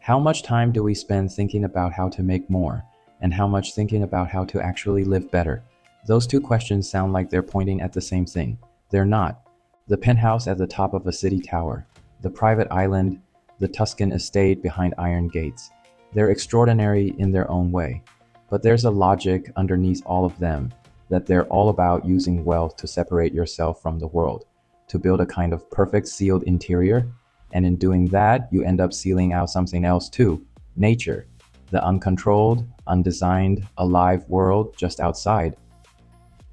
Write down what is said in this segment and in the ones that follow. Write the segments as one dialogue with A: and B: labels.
A: How much time do we spend thinking about how to make more, and how much thinking about how to actually live better? Those two questions sound like they're pointing at the same thing. They're not. The penthouse at the top of a city tower, the private island, the Tuscan estate behind iron gates. They're extraordinary in their own way. But there's a logic underneath all of them, that they're all about using wealth to separate yourself from the world, to build a kind of perfect sealed interior, and in doing that, you end up sealing out something else too: nature, the uncontrolled, undesigned, alive world just outside.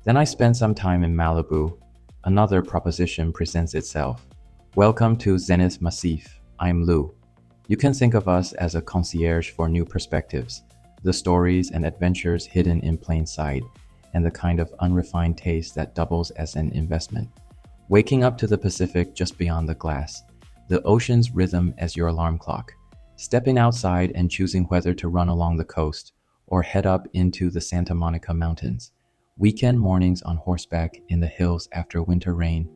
A: Then I spent some time in Malibu. Another proposition presents itself. Welcome to Zenith Massif. I'm Lou. You can think of us as a concierge for new perspectives, the stories and adventures hidden in plain sight, and the kind of unrefined taste that doubles as an investment. Waking up to the Pacific just beyond the glass, the ocean's rhythm as your alarm clock, stepping outside and choosing whether to run along the coast or head up into the Santa Monica Mountains. Weekend mornings on horseback in the hills after winter rain,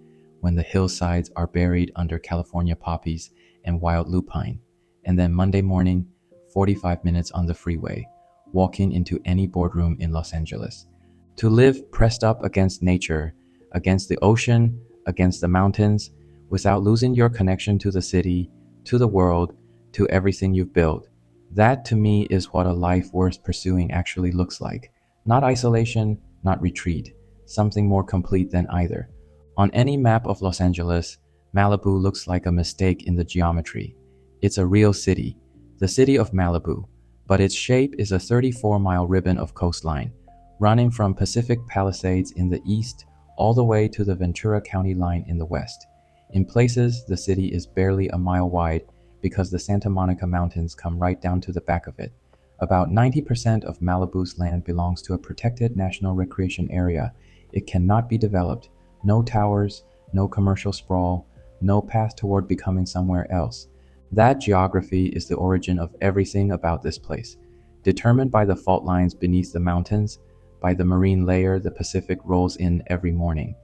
A: when the hillsides are buried under California poppies and wild lupine. And then Monday morning, 45 minutes on the freeway, walking into any boardroom in Los Angeles. To live pressed up against nature, against the ocean, against the mountains, without losing your connection to the city, to the world, to everything you've built. That to me is what a life worth pursuing actually looks like. Not isolation, not retreat, something more complete than either. On any map of Los Angeles, Malibu looks like a mistake in the geometry. It's a real city, the city of Malibu, but its shape is a 34-mile ribbon of coastline, running from Pacific Palisades in the east all the way to the Ventura County line in the west. In places, the city is barely a mile wide because the Santa Monica Mountains come right down to the back of it. About 90% of Malibu's land belongs to a protected national recreation area. It cannot be developed. No towers, no commercial sprawl, no path toward becoming somewhere else. That geography is the origin of everything about this place, determined by the fault lines beneath the mountains, by the marine layer the Pacific rolls in every morning,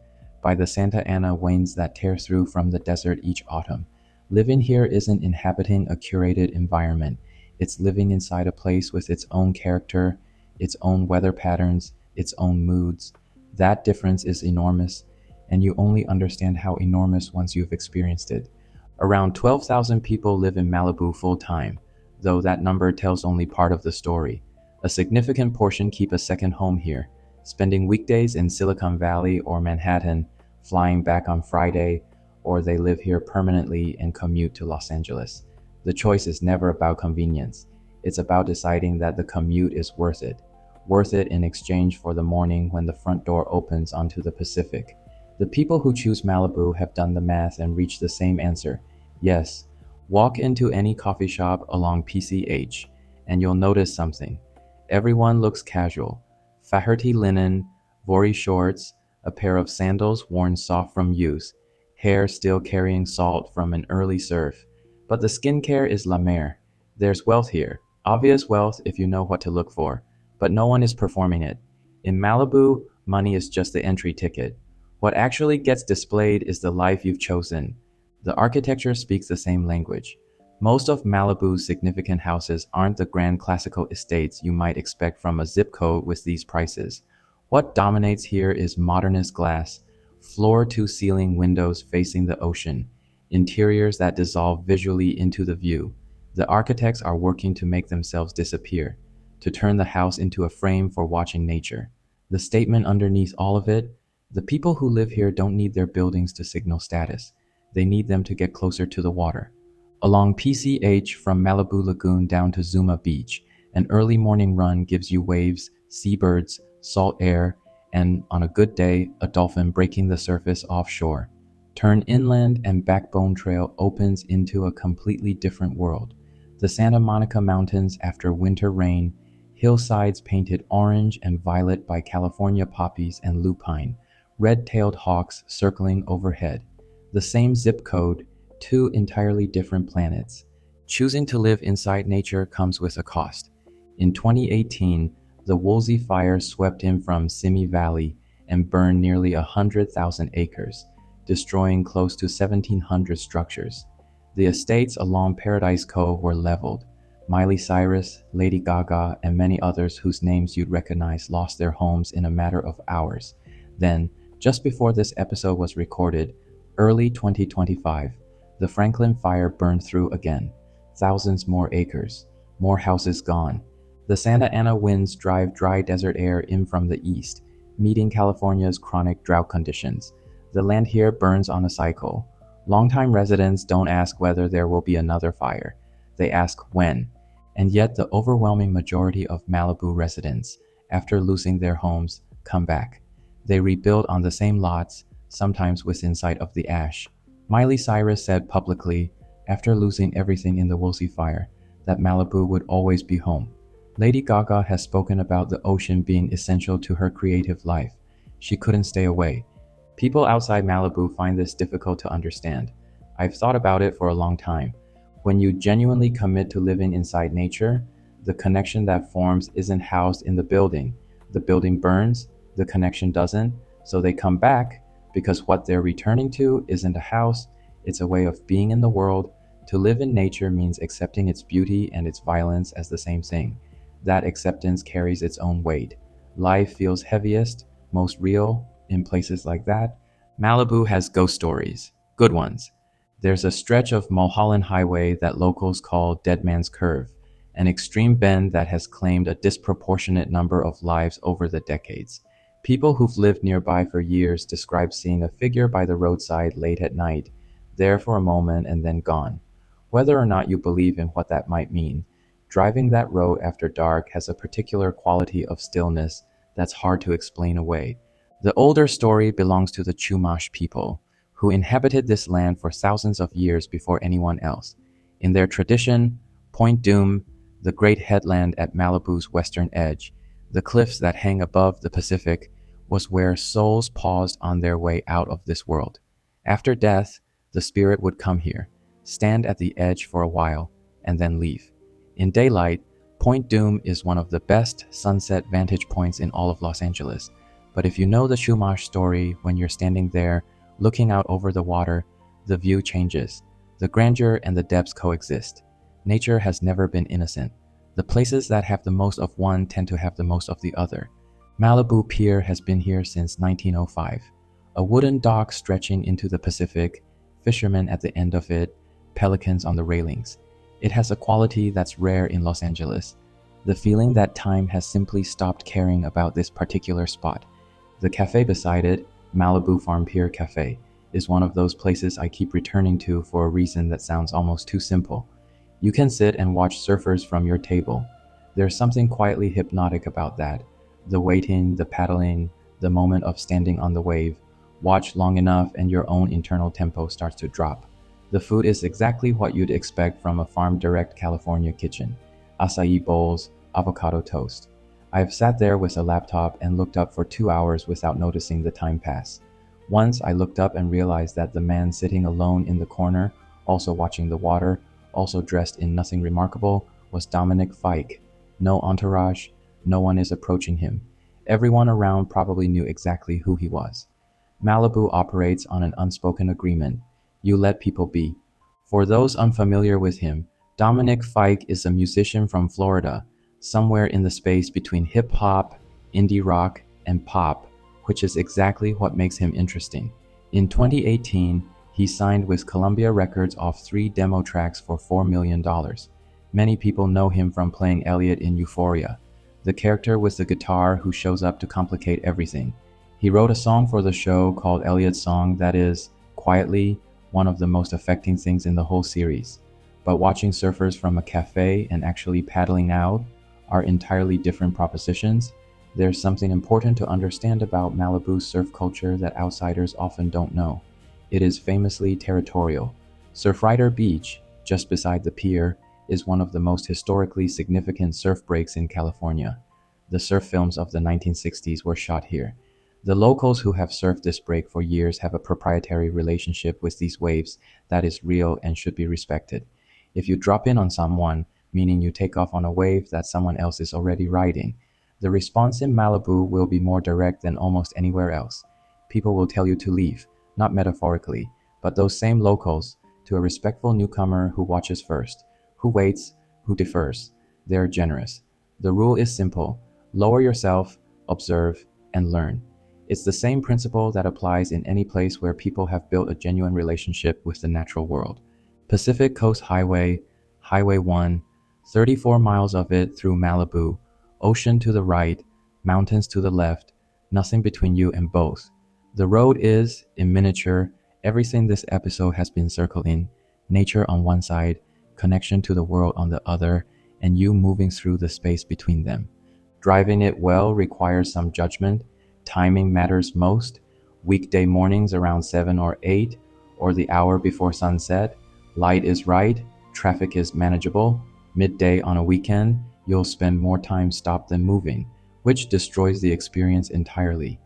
A: by the Santa Ana winds that tear through from the desert each autumn. Living here isn't inhabiting a curated environment. It's living inside a place with its own character, its own weather patterns, its own moods. That difference is enormous, and you only understand how enormous once you've experienced it. Around 12,000 people live in Malibu full-time, though that number tells only part of the story. A significant portion keep a second home here, spending weekdays in Silicon Valley or Manhattan, flying back on Friday, or they live here permanently and commute to Los Angeles. The choice is never about convenience. It's about deciding that the commute is worth it in exchange for the morning when the front door opens onto the Pacific. The people who choose Malibu have done the math and reached the same answer. Yes, walk into any coffee shop along PCH, and you'll notice something. Everyone looks casual. Faherty linen, Vori shorts, a pair of sandals worn soft from use, hair still carrying salt from an early surf. But the skincare is La Mer. There's wealth here, obvious wealth if you know what to look for, but no one is performing it. In Malibu, money is just the entry ticket. What actually gets displayed is the life you've chosen. The architecture speaks the same language. Most of Malibu's significant houses aren't the grand classical estates you might expect from a zip code with these prices. What dominates here is modernist glass, floor-to-ceiling windows facing the ocean, interiors that dissolve visually into the view. The architects are working to make themselves disappear, to turn the house into a frame for watching nature. The statement underneath all of it: the people who live here don't need their buildings to signal status. They need them to get closer to the water. Along PCH from Malibu Lagoon down to Zuma Beach, an early morning run gives you waves, seabirds, salt air, and on a good day, a dolphin breaking the surface offshore. Turn inland and Backbone Trail opens into a completely different world. The Santa Monica Mountains after winter rain, hillsides painted orange and violet by California poppies and lupine, red-tailed hawks circling overhead. The same zip code, two entirely different planets. Choosing to live inside nature comes with a cost. In 2018, the Woolsey fire swept in from Simi Valley and burned nearly 100,000 acres, destroying close to 1,700 structures. The estates along Paradise Cove were leveled. Miley Cyrus, Lady Gaga, and many others whose names you'd recognize lost their homes in a matter of hours. Then, just before this episode was recorded, early 2025, the Franklin fire burned through again. Thousands more acres, more houses gone. The Santa Ana winds drive dry desert air in from the east, meeting California's chronic drought conditions. The land here burns on a cycle. Longtime residents don't ask whether there will be another fire. They ask when. And yet the overwhelming majority of Malibu residents, after losing their homes, come back. They rebuild on the same lots, sometimes within sight of the ash. Miley Cyrus said publicly, after losing everything in the Woolsey fire, that Malibu would always be home. Lady Gaga has spoken about the ocean being essential to her creative life. She couldn't stay away. People outside Malibu find this difficult to understand. I've thought about it for a long time. When you genuinely commit to living inside nature, the connection that forms isn't housed in the building. The building burns, the connection doesn't, so they come back because what they're returning to isn't a house, it's a way of being in the world. To live in nature means accepting its beauty and its violence as the same thing. That acceptance carries its own weight. Life feels heaviest, most real, in places like that. Malibu has ghost stories, good ones. There's a stretch of Mulholland Highway that locals call Dead Man's Curve, an extreme bend that has claimed a disproportionate number of lives over the decades. People who've lived nearby for years describe seeing a figure by the roadside late at night, there for a moment and then gone. Whether or not you believe in what that might mean, driving that road after dark has a particular quality of stillness that's hard to explain away. The older story belongs to the Chumash people, who inhabited this land for thousands of years before anyone else. In their tradition, Point Dume, the great headland at Malibu's western edge, the cliffs that hang above the Pacific, was where souls paused on their way out of this world. After death, the spirit would come here, stand at the edge for a while, and then leave. In daylight, Point Dume is one of the best sunset vantage points in all of Los Angeles. But if you know the Chumash story, when you're standing there, looking out over the water, the view changes. The grandeur and the depths coexist. Nature has never been innocent. The places that have the most of one tend to have the most of the other. Malibu Pier has been here since 1905. A wooden dock stretching into the Pacific, fishermen at the end of it, pelicans on the railings. It has a quality that's rare in Los Angeles. The feeling that time has simply stopped caring about this particular spot. The cafe beside it, Malibu Farm Pier Cafe, is one of those places I keep returning to for a reason that sounds almost too simple. You can sit and watch surfers from your table. There's something quietly hypnotic about that. The waiting, the paddling, the moment of standing on the wave. Watch long enough and your own internal tempo starts to drop. The food is exactly what you'd expect from a farm-direct California kitchen. Acai bowls, avocado toast. I've sat there with a laptop and looked up for 2 hours without noticing the time pass. Once I looked up and realized that the man sitting alone in the corner, also watching the water, also dressed in nothing remarkable, was Dominic Fike. No entourage, no one is approaching him. Everyone around probably knew exactly who he was. Malibu operates on an unspoken agreement. You let people be. For those unfamiliar with him, Dominic Fike is a musician from Florida, somewhere in the space between hip-hop, indie rock, and pop, which is exactly what makes him interesting. In 2018, he signed with Columbia Records off 3 demo tracks for $4 million. Many people know him from playing Elliot in Euphoria, the character with the guitar who shows up to complicate everything. He wrote a song for the show called Elliot's Song that is, quietly, one of the most affecting things in the whole series. But watching surfers from a cafe and actually paddling out are entirely different propositions. There's something important to understand about Malibu's surf culture that outsiders often don't know. It is famously territorial. Surfrider Beach, just beside the pier, is one of the most historically significant surf breaks in California. The surf films of the 1960s were shot here. The locals who have surfed this break for years have a proprietary relationship with these waves that is real and should be respected. If you drop in on someone, meaning you take off on a wave that someone else is already riding, the response in Malibu will be more direct than almost anywhere else. People will tell you to leave, not metaphorically, but those same locals, to a respectful newcomer who watches first, who waits, who differs. They're generous. The rule is simple: lower yourself, observe, and learn. It's the same principle that applies in any place where people have built a genuine relationship with the natural world. Pacific Coast Highway, Highway 1, 34 miles of it through Malibu, ocean to the right, mountains to the left, nothing between you and both. The road is, in miniature, everything this episode has been circling: nature on one side, connection to the world on the other, and you moving through the space between them. Driving it well requires some judgment. Timing matters most. Weekday mornings around 7 or 8, or the hour before sunset. Light is right, traffic is manageable. Midday on a weekend, you'll spend more time stopped than moving, which destroys the experience entirely.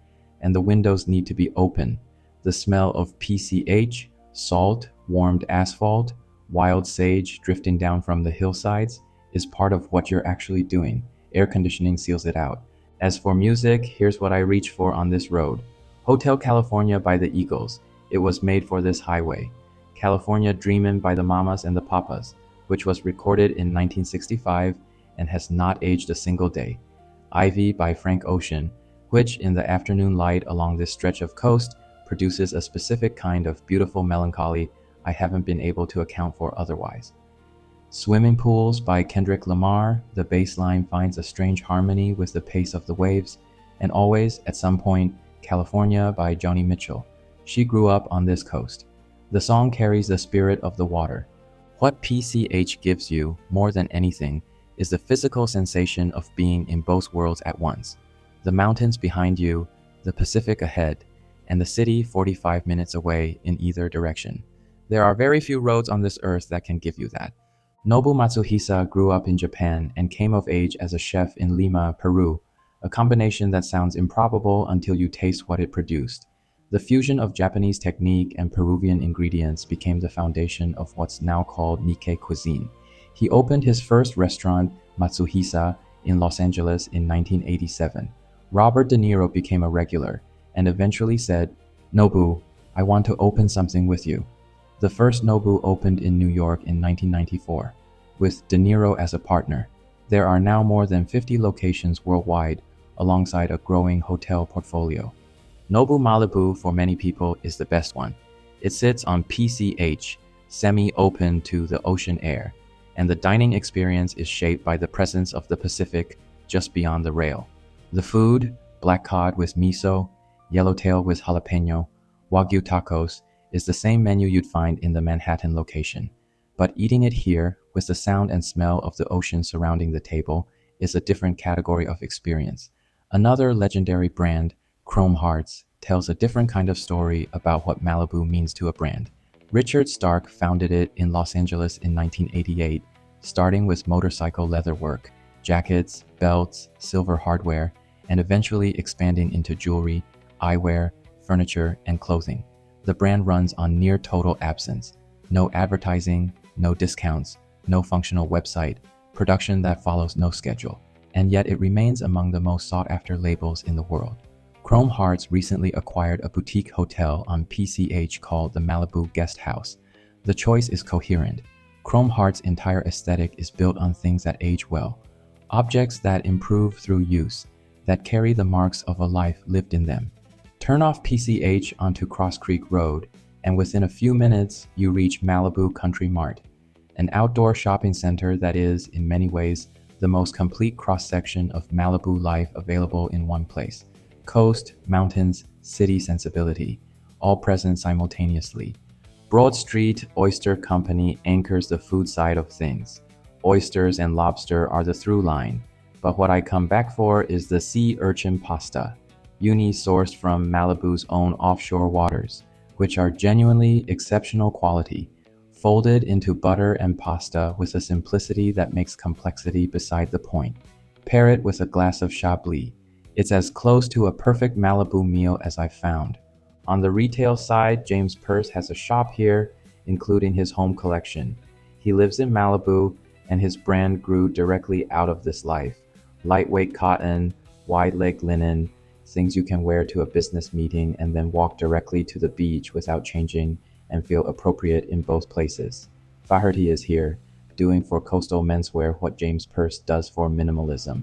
A: And the windows need to be open. The smell of PCH, salt, warmed asphalt, wild sage drifting down from the hillsides is part of what you're actually doing. Air conditioning seals it out. As for music, here's what I reach for on this road. Hotel California by the Eagles. It was made for this highway. California Dreamin' by the Mamas and the Papas, which was recorded in 1965 and has not aged a single day. Ivy by Frank Ocean, which in the afternoon light along this stretch of coast produces a specific kind of beautiful melancholy I haven't been able to account for otherwise. Swimming Pools by Kendrick Lamar. The bass line finds a strange harmony with the pace of the waves. And Always, at some point, California by Joni Mitchell. She grew up on this coast. The song carries the spirit of the water. What PCH gives you, more than anything, is the physical sensation of being in both worlds at once. The mountains behind you, the Pacific ahead, and the city 45 minutes away in either direction. There are very few roads on this earth that can give you that. Nobu Matsuhisa grew up in Japan and came of age as a chef in Lima, Peru, a combination that sounds improbable until you taste what it produced. The fusion of Japanese technique and Peruvian ingredients became the foundation of what's now called Nikkei cuisine. He opened his first restaurant, Matsuhisa, in Los Angeles in 1987. Robert De Niro became a regular and eventually said, "Nobu, I want to open something with you." The first Nobu opened in New York in 1994, with De Niro as a partner. There are now more than 50 locations worldwide, alongside a growing hotel portfolio. Nobu Malibu, for many people, is the best one. It sits on PCH, semi-open to the ocean air, and the dining experience is shaped by the presence of the Pacific just beyond the rail. The food, black cod with miso, yellowtail with jalapeno, wagyu tacos, is the same menu you'd find in the Manhattan location. But eating it here, with the sound and smell of the ocean surrounding the table, is a different category of experience. Another legendary brand, Chrome Hearts, tells a different kind of story about what Malibu means to a brand. Richard Stark founded it in Los Angeles in 1988, starting with motorcycle leatherwork, jackets, belts, silver hardware, and eventually expanding into jewelry, eyewear, furniture, and clothing. The brand runs on near total absence. No advertising, no discounts, no functional website, production that follows no schedule. And yet it remains among the most sought-after labels in the world. Chrome Hearts recently acquired a boutique hotel on PCH called the Malibu Guest House. The choice is coherent. Chrome Hearts' entire aesthetic is built on things that age well. Objects that improve through use, that carry the marks of a life lived in them. Turn off PCH onto Cross Creek Road, and within a few minutes, you reach Malibu Country Mart, an outdoor shopping center that is, in many ways, the most complete cross-section of Malibu life available in one place. Coast, mountains, city sensibility, all present simultaneously. Broad Street Oyster Company anchors the food side of things. Oysters and lobster are the through line, but what I come back for is the sea urchin pasta, uni sourced from Malibu's own offshore waters, which are genuinely exceptional quality, folded into butter and pasta with a simplicity that makes complexity beside the point. Pair it with a glass of Chablis. It's as close to a perfect Malibu meal as I've found. On the retail side, James Purse has a shop here, including his home collection. He lives in Malibu, and his brand grew directly out of this life. Lightweight cotton, wide-leg linen, things you can wear to a business meeting and then walk directly to the beach without changing and feel appropriate in both places. Faherty is here, doing for coastal menswear what James Peirce does for minimalism.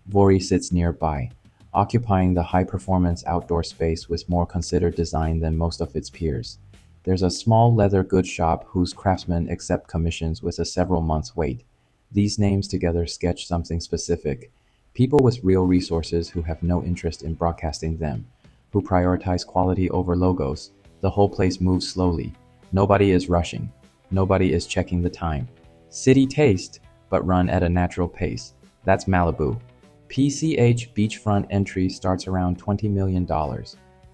A: Vori sits nearby, occupying the high-performance outdoor space with more considered design than most of its peers. There's a small leather goods shop whose craftsmen accept commissions with a several months wait. These names together sketch something specific. People with real resources who have no interest in broadcasting them, who prioritize quality over logos. The whole place moves slowly. Nobody is rushing. Nobody is checking the time. City taste, but run at a natural pace. That's Malibu. PCH beachfront entry starts around $20 million.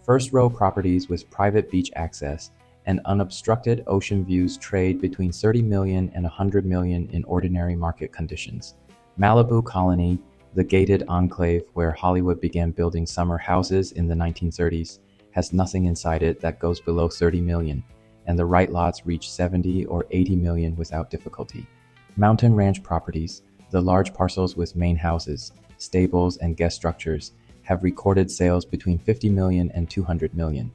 A: First row properties with private beach access and unobstructed ocean views trade between $30 million and $100 million in ordinary market conditions. Malibu Colony, the gated enclave where Hollywood began building summer houses in the 1930s, has nothing inside it that goes below $30 million, and the right lots reach 70 or 80 million without difficulty. Mountain ranch properties, the large parcels with main houses, stables, and guest structures, have recorded sales between 50 million and 200 million.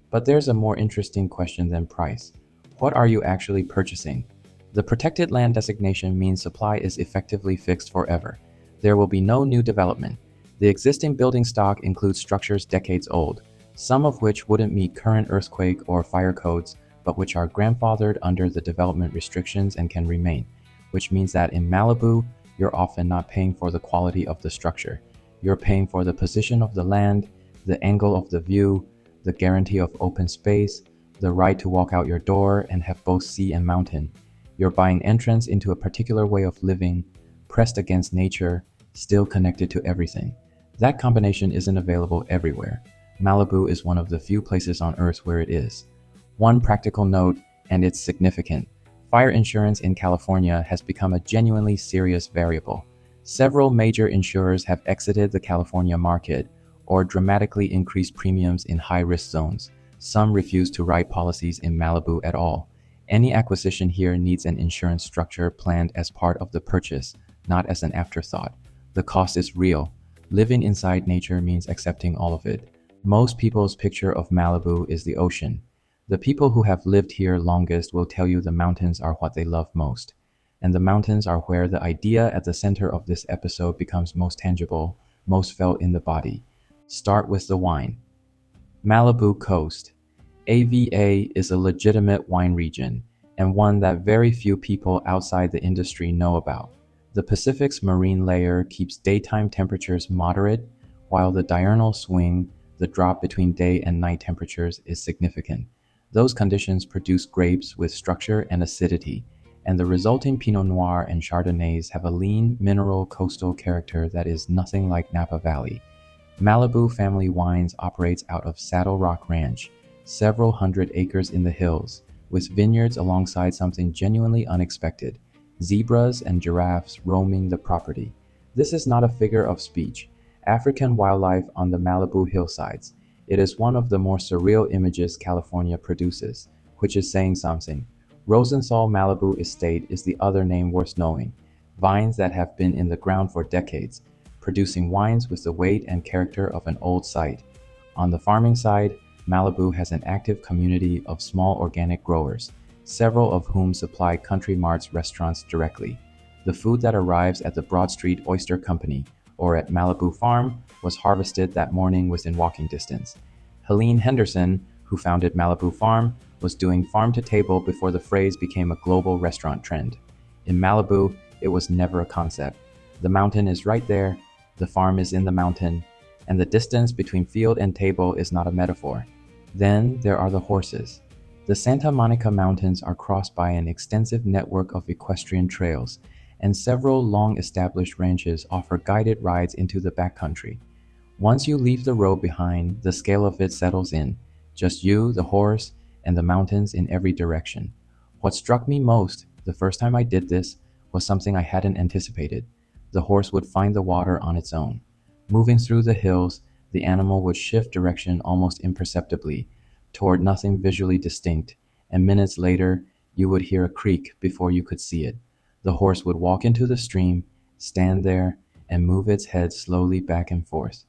A: But there's a more interesting question than price. What are you actually purchasing? The protected land designation means supply is effectively fixed forever. There will be no new development. The existing building stock includes structures decades old, some of which wouldn't meet current earthquake or fire codes, but which are grandfathered under the development restrictions and can remain, which means that in Malibu, you're often not paying for the quality of the structure. You're paying for the position of the land, the angle of the view, the guarantee of open space, the right to walk out your door and have both sea and mountain. You're buying entrance into a particular way of living, pressed against nature, still connected to everything. That combination isn't available everywhere. Malibu is one of the few places on Earth where it is. One practical note, and it's significant. Fire insurance in California has become a genuinely serious variable. Several major insurers have exited the California market or dramatically increased premiums in high-risk zones. Some refuse to write policies in Malibu at all. Any acquisition here needs an insurance structure planned as part of the purchase, not as an afterthought. The cost is real. Living inside nature means accepting all of it. Most people's picture of Malibu is the ocean. The people who have lived here longest will tell you the mountains are what they love most. And the mountains are where the idea at the center of this episode becomes most tangible, most felt in the body. Start with the wine. Malibu Coast. AVA is a legitimate wine region, and one that very few people outside the industry know about. The Pacific's marine layer keeps daytime temperatures moderate, while the diurnal swing, the drop between day and night temperatures, is significant. Those conditions produce grapes with structure and acidity, and the resulting Pinot Noir and Chardonnays have a lean, mineral coastal character that is nothing like Napa Valley. Malibu Family Wines operates out of Saddle Rock Ranch, several hundred acres in the hills, with vineyards alongside something genuinely unexpected: zebras and giraffes roaming the property. This is not a figure of speech. African wildlife on the Malibu hillsides. It is one of the more surreal images California produces, which is saying something. Rosenthal Malibu Estate is the other name worth knowing. Vines that have been in the ground for decades, producing wines with the weight and character of an old site. On the farming side, Malibu has an active community of small organic growers, several of whom supply Country Mart's restaurants directly. The food that arrives at the Broad Street Oyster Company or at Malibu Farm was harvested that morning within walking distance. Helene Henderson, who founded Malibu Farm, was doing farm to table before the phrase became a global restaurant trend. In Malibu, it was never a concept. The mountain is right there, the farm is in the mountain, and the distance between field and table is not a metaphor. Then there are the horses. The Santa Monica Mountains are crossed by an extensive network of equestrian trails, and several long-established ranches offer guided rides into the backcountry. Once you leave the road behind, the scale of it settles in. Just you, the horse, and the mountains in every direction. What struck me most, the first time I did this, was something I hadn't anticipated. The horse would find the water on its own. Moving through the hills, the animal would shift direction almost imperceptibly, toward nothing visually distinct, and minutes later, you would hear a creak before you could see it. The horse would walk into the stream, stand there, and move its head slowly back and forth.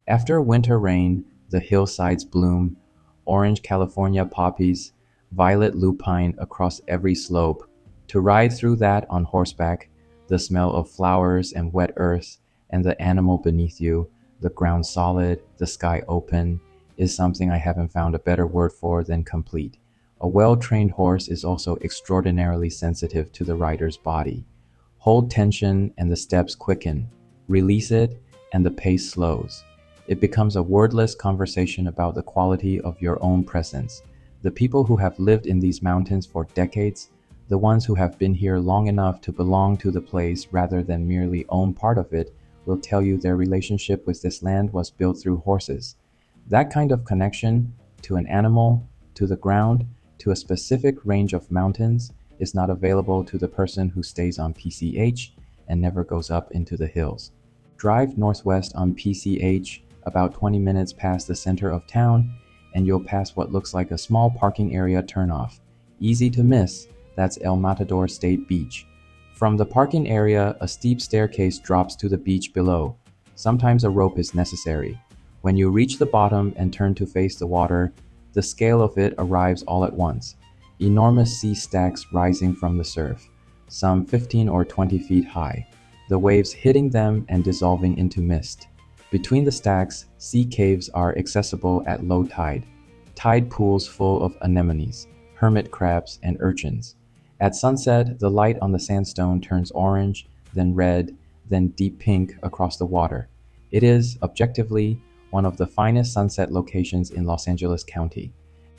A: After winter rain, the hillsides bloom, orange California poppies, violet lupine across every slope, To ride through that on horseback, the smell of flowers and wet earth, and the animal beneath you, the ground solid, the sky open, is something I haven't found a better word for than complete. A well-trained horse is also extraordinarily sensitive to the rider's body. Hold tension and the steps quicken. Release it and the pace slows. It becomes a wordless conversation about the quality of your own presence. The people who have lived in these mountains for decades, the ones who have been here long enough to belong to the place rather than merely own part of it, will tell you their relationship with this land was built through horses. That kind of connection to an animal, to the ground, to a specific range of mountains is not available to the person who stays on PCH and never goes up into the hills. Drive northwest on PCH about 20 minutes past the center of town, and you'll pass what looks like a small parking area turnoff. Easy to miss, that's El Matador State Beach. From the parking area, a steep staircase drops to the beach below. Sometimes a rope is necessary. When you reach the bottom and turn to face the water, the scale of it arrives all at once. Enormous sea stacks rising from the surf, some 15 or 20 feet high, the waves hitting them and dissolving into mist. Between the stacks, sea caves are accessible at low tide. Tide pools full of anemones, hermit crabs, and urchins. At sunset, the light on the sandstone turns orange, then red, then deep pink across the water. It is, objectively, one of the finest sunset locations in Los Angeles County.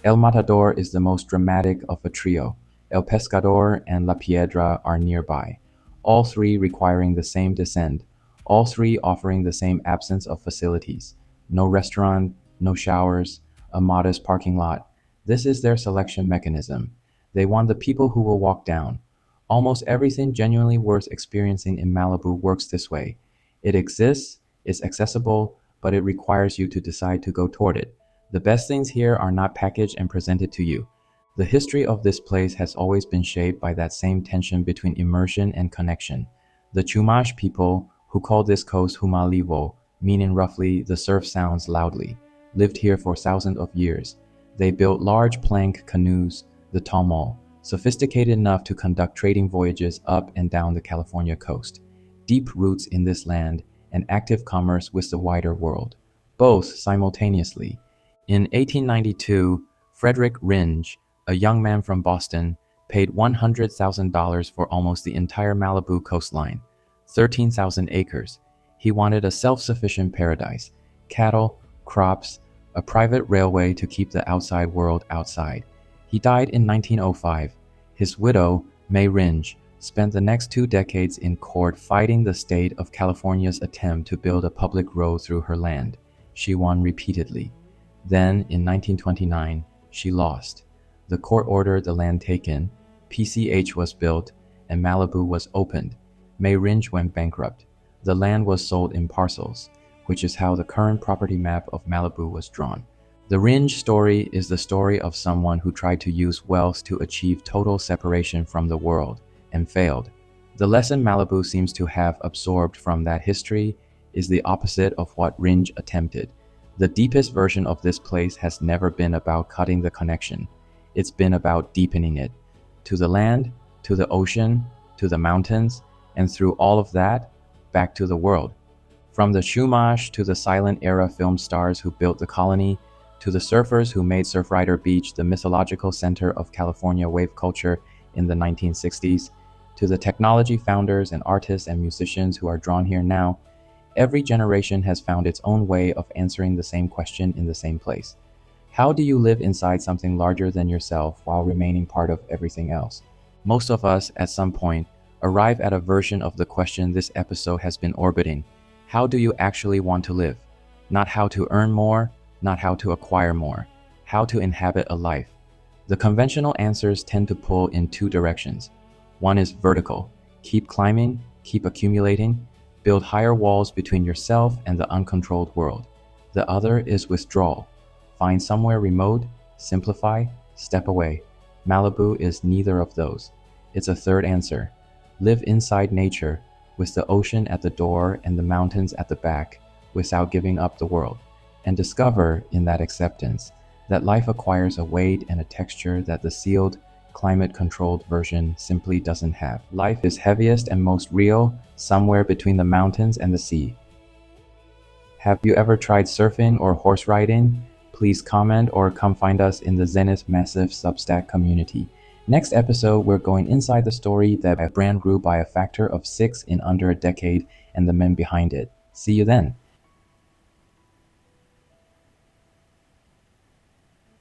A: El Matador is the most dramatic of a trio. El Pescador and La Piedra are nearby, all three requiring the same descent, all three offering the same absence of facilities. No restaurant, no showers, a modest parking lot. This is their selection mechanism. They want the people who will walk down. Almost everything genuinely worth experiencing in Malibu works this way. It exists, it's accessible, but it requires you to decide to go toward it. The best things here are not packaged and presented to you. The history of this place has always been shaped by that same tension between immersion and connection. The Chumash people, who call this coast Humalivo, meaning roughly the surf sounds loudly, lived here for thousands of years. They built large plank canoes, the Tamal, sophisticated enough to conduct trading voyages up and down the California coast. Deep roots in this land and active commerce with the wider world, both simultaneously. In 1892, Frederick Ringe, a young man from Boston, paid $100,000 for almost the entire Malibu coastline, 13,000 acres. He wanted a self-sufficient paradise, cattle, crops, a private railway to keep the outside world outside. He died in 1905. His widow, May Ringe, spent the next 2 decades in court fighting the state of California's attempt to build a public road through her land. She won repeatedly. Then, in 1929, she lost. The court ordered the land taken, PCH was built, and Malibu was opened. May Ringe went bankrupt. The land was sold in parcels, which is how the current property map of Malibu was drawn. The Ringe story is the story of someone who tried to use wealth to achieve total separation from the world, and failed. The lesson Malibu seems to have absorbed from that history is the opposite of what Ringe attempted. The deepest version of this place has never been about cutting the connection. It's been about deepening it. To the land, to the ocean, to the mountains, and through all of that, back to the world. From the Chumash to the silent era film stars who built the colony, to the surfers who made Surfrider Beach the mythological center of California wave culture in the 1960s, to the technology founders and artists and musicians who are drawn here now, every generation has found its own way of answering the same question in the same place. How do you live inside something larger than yourself while remaining part of everything else? Most of us, at some point, arrive at a version of the question this episode has been orbiting. How do you actually want to live? Not how to earn more, not how to acquire more, how to inhabit a life. The conventional answers tend to pull in 2 directions. One is vertical. Keep climbing, keep accumulating, build higher walls between yourself and the uncontrolled world. The other is withdrawal. Find somewhere remote, simplify, step away. Malibu is neither of those. It's a third answer. Live inside nature, with the ocean at the door and the mountains at the back, without giving up the world. And discover, in that acceptance, that life acquires a weight and a texture that the sealed, climate-controlled version simply doesn't have. Life is heaviest and most real somewhere between the mountains and the sea. Have you ever tried surfing or horse riding? Please comment or come find us in the Zenith Massive Substack community. Next episode, we're going inside the story that a brand grew by a factor of 6 in under a decade and the men behind it. See you then.